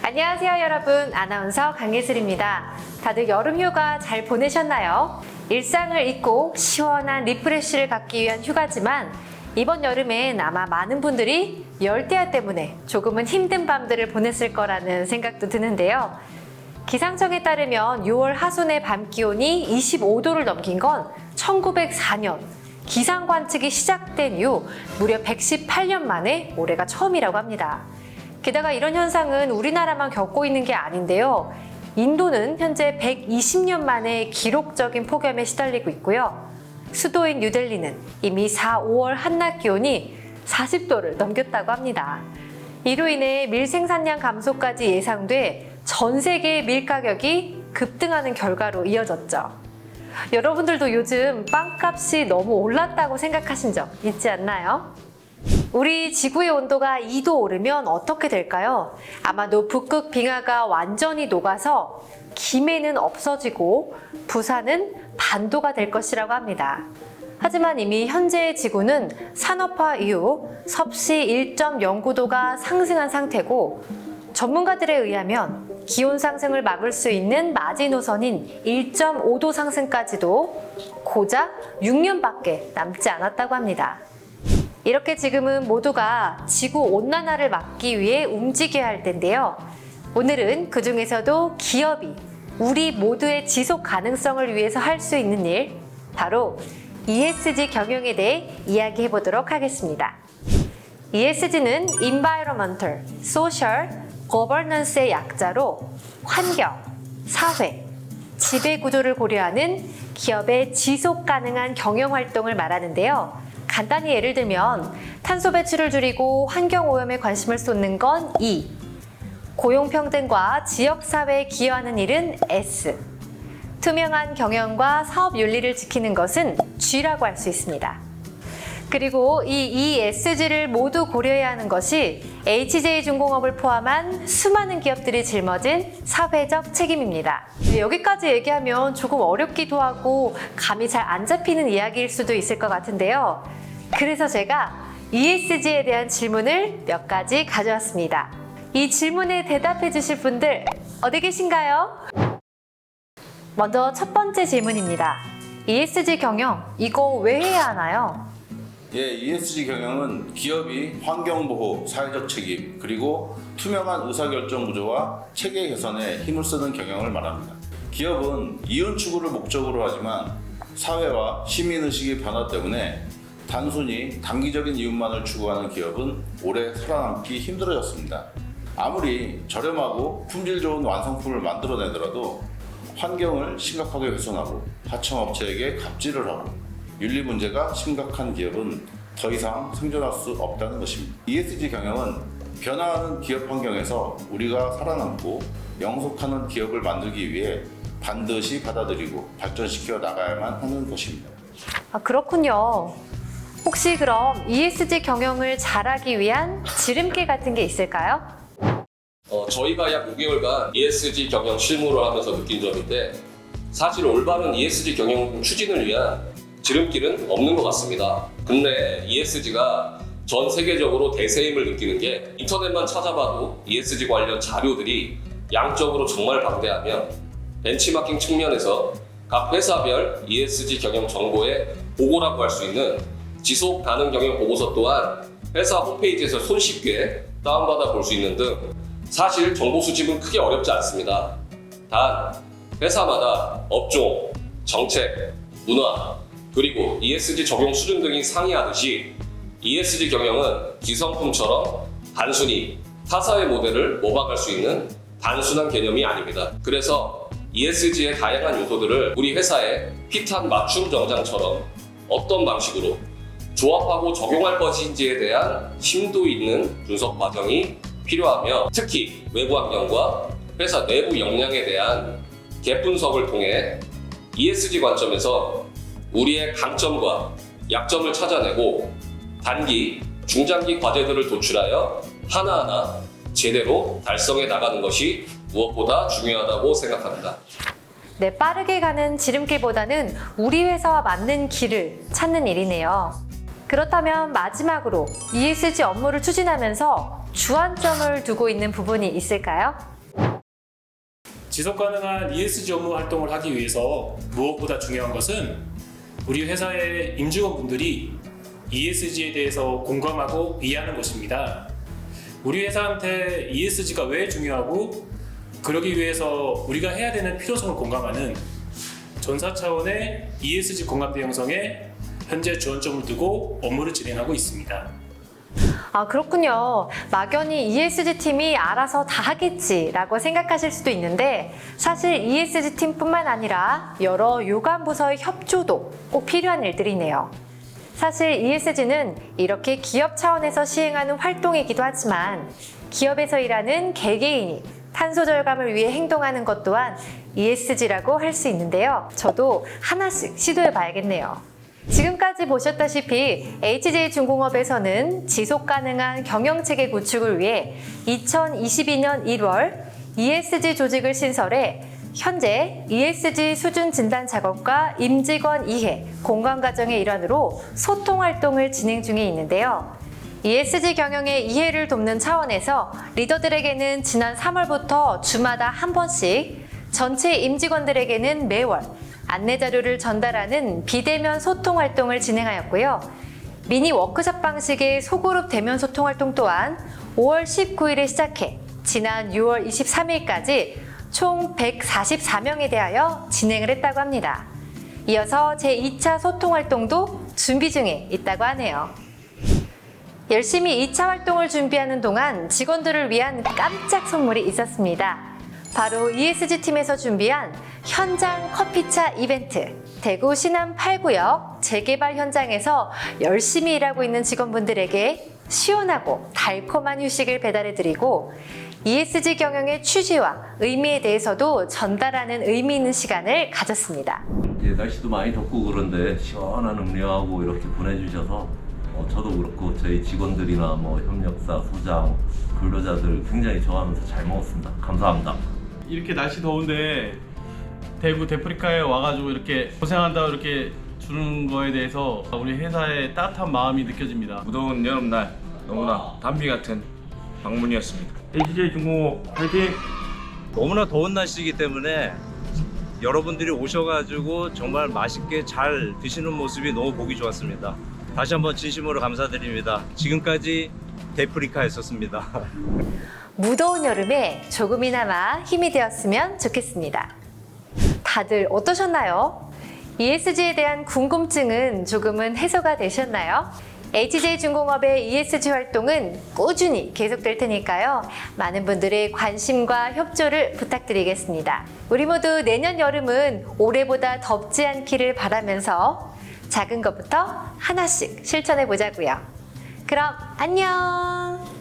안녕하세요 여러분, 아나운서 강예슬입니다. 다들 여름휴가 잘 보내셨나요? 일상을 잊고 시원한 리프레쉬를 갖기 위한 휴가지만 이번 여름엔 아마 많은 분들이 열대야 때문에 조금은 힘든 밤들을 보냈을 거라는 생각도 드는데요. 기상청에 따르면 6월 하순의 밤 기온이 25도를 넘긴 건 1904년 기상 관측이 시작된 이후 무려 118년 만에 올해가 처음이라고 합니다. 게다가 이런 현상은 우리나라만 겪고 있는 게 아닌데요. 인도는 현재 120년 만에 기록적인 폭염에 시달리고 있고요. 수도인 뉴델리는 이미 4, 5월 한낮 기온이 40도를 넘겼다고 합니다. 이로 인해 밀 생산량 감소까지 예상돼 전 세계 밀 가격이 급등하는 결과로 이어졌죠. 여러분들도 요즘 빵값이 너무 올랐다고 생각하신 적 있지 않나요? 우리 지구의 온도가 2도 오르면 어떻게 될까요? 아마도 북극 빙하가 완전히 녹아서 김해는 없어지고 부산은 반도가 될 것이라고 합니다. 하지만 이미 현재의 지구는 산업화 이후 섭씨 1.09도가 상승한 상태고 전문가들에 의하면 기온 상승을 막을 수 있는 마지노선인 1.5도 상승까지도 고작 6년밖에 남지 않았다고 합니다. 이렇게 지금은 모두가 지구온난화를 막기 위해 움직여야 할 텐데요. 오늘은 그 중에서도 기업이 우리 모두의 지속 가능성을 위해서 할 수 있는 일, 바로 ESG 경영에 대해 이야기해 보도록 하겠습니다. ESG는 Environmental, Social, Governance의 약자로 환경, 사회, 지배 구조를 고려하는 기업의 지속 가능한 경영 활동을 말하는데요. 간단히 예를 들면 탄소 배출을 줄이고 환경 오염에 관심을 쏟는 건 E, 고용평등과 지역사회에 기여하는 일은 S, 투명한 경영과 사업 윤리를 지키는 것은 G라고 할 수 있습니다. 그리고 이 ESG를 모두 고려해야 하는 것이 HJ중공업을 포함한 수많은 기업들이 짊어진 사회적 책임입니다. 여기까지 얘기하면 조금 어렵기도 하고 감이 잘 안 잡히는 이야기일 수도 있을 것 같은데요. 그래서 제가 ESG에 대한 질문을 몇 가지 가져왔습니다. 이 질문에 대답해 주실 분들 어디 계신가요? 먼저 첫 번째 질문입니다. ESG 경영, 이거 왜 해야 하나요? ESG 경영은 기업이 환경보호, 사회적 책임, 그리고 투명한 의사결정 구조와 체계 개선에 힘을 쓰는 경영을 말합니다. 기업은 이윤 추구를 목적으로 하지만 사회와 시민의식의 변화 때문에 단순히 단기적인 이윤만을 추구하는 기업은 오래 살아남기 힘들어졌습니다. 아무리 저렴하고 품질 좋은 완성품을 만들어내더라도 환경을 심각하게 훼손하고 하청업체에게 갑질을 하고 윤리 문제가 심각한 기업은 더 이상 생존할 수 없다는 것입니다. ESG 경영은 변화하는 기업 환경에서 우리가 살아남고 영속하는 기업을 만들기 위해 반드시 받아들이고 발전시켜 나가야만 하는 것입니다. 그렇군요. 혹시 그럼 ESG 경영을 잘하기 위한 지름길 같은 게 있을까요? 저희가 약 5개월간 ESG 경영 실무를 하면서 느낀 점인데 사실 올바른 ESG 경영 추진을 위한 지름길은 없는 것 같습니다. 근데 ESG가 전 세계적으로 대세임을 느끼는 게 인터넷만 찾아봐도 ESG 관련 자료들이 양적으로 정말 방대하며 벤치마킹 측면에서 각 회사별 ESG 경영 정보의 보고라고 할 수 있는 지속 가능 경영 보고서 또한 회사 홈페이지에서 손쉽게 다운받아 볼 수 있는 등 사실 정보 수집은 크게 어렵지 않습니다. 단 회사마다 업종, 정책, 문화, 그리고 ESG 적용 수준 등이 상이하듯이 ESG 경영은 기성품처럼 단순히 타사의 모델을 모방할 수 있는 단순한 개념이 아닙니다. 그래서 ESG의 다양한 요소들을 우리 회사의 핏한 맞춤 정장처럼 어떤 방식으로 조합하고 적용할 것인지에 대한 심도 있는 분석 과정이 필요하며 특히 외부 환경과 회사 내부 역량에 대한 갭 분석을 통해 ESG 관점에서 우리의 강점과 약점을 찾아내고 단기, 중장기 과제들을 도출하여 하나하나 제대로 달성해 나가는 것이 무엇보다 중요하다고 생각합니다. 네, 빠르게 가는 지름길보다는 우리 회사와 맞는 길을 찾는 일이네요. 그렇다면 마지막으로 ESG 업무를 추진하면서 주안점을 두고 있는 부분이 있을까요? 지속 가능한 ESG 업무 활동을 하기 위해서 무엇보다 중요한 것은 우리 회사의 임직원분들이 ESG에 대해서 공감하고 이해하는 것입니다. 우리 회사한테 ESG가 왜 중요하고 그러기 위해서 우리가 해야 되는 필요성을 공감하는 전사 차원의 ESG 공감대 형성에 현재 주안점을 두고 업무를 진행하고 있습니다. 아, 그렇군요. 막연히 ESG 팀이 알아서 다 하겠지라고 생각하실 수도 있는데 사실 ESG 팀뿐만 아니라 여러 유관 부서의 협조도 꼭 필요한 일들이네요. 사실 ESG는 이렇게 기업 차원에서 시행하는 활동이기도 하지만 기업에서 일하는 개개인이 탄소 절감을 위해 행동하는 것 또한 ESG라고 할 수 있는데요. 저도 하나씩 시도해 봐야겠네요. 지금까지 보셨다시피 HJ중공업에서는 지속가능한 경영체계 구축을 위해 2022년 1월 ESG 조직을 신설해 현재 ESG 수준 진단 작업과 임직원 이해, 공감 과정의 일환으로 소통 활동을 진행 중에 있는데요. ESG 경영의 이해를 돕는 차원에서 리더들에게는 지난 3월부터 주마다 한 번씩, 전체 임직원들에게는 매월 안내 자료를 전달하는 비대면 소통 활동을 진행하였고요. 미니 워크숍 방식의 소그룹 대면 소통 활동 또한 5월 19일에 시작해 지난 6월 23일까지 총 144명에 대하여 진행을 했다고 합니다. 이어서 제2차 소통 활동도 준비 중에 있다고 하네요. 열심히 2차 활동을 준비하는 동안 직원들을 위한 깜짝 선물이 있었습니다. 바로 ESG 팀에서 준비한 현장 커피차 이벤트. 대구 신안 8구역 재개발 현장에서 열심히 일하고 있는 직원분들에게 시원하고 달콤한 휴식을 배달해드리고 ESG 경영의 취지와 의미에 대해서도 전달하는 의미 있는 시간을 가졌습니다. 이제 날씨도 많이 덥고 그런데 시원한 음료하고 이렇게 보내주셔서 저도 그렇고 저희 직원들이나 뭐 협력사, 소장, 근로자들 굉장히 좋아하면서 잘 먹었습니다. 감사합니다. 이렇게 날씨 더운데 대구 데프리카에 와가지고 이렇게 고생한다고 이렇게 주는 거에 대해서 우리 회사의 따뜻한 마음이 느껴집니다. 무더운 여름날 너무나 단비 같은 방문이었습니다. HJ중공업 화이팅! 너무나 더운 날씨이기 때문에 여러분들이 오셔가지고 정말 맛있게 잘 드시는 모습이 너무 보기 좋았습니다. 다시 한번 진심으로 감사드립니다. 지금까지 데프리카였었습니다. 무더운 여름에 조금이나마 힘이 되었으면 좋겠습니다. 다들 어떠셨나요? ESG에 대한 궁금증은 조금은 해소가 되셨나요? HJ중공업의 ESG 활동은 꾸준히 계속될 테니까요. 많은 분들의 관심과 협조를 부탁드리겠습니다. 우리 모두 내년 여름은 올해보다 덥지 않기를 바라면서 작은 것부터 하나씩 실천해 보자고요. 그럼 안녕!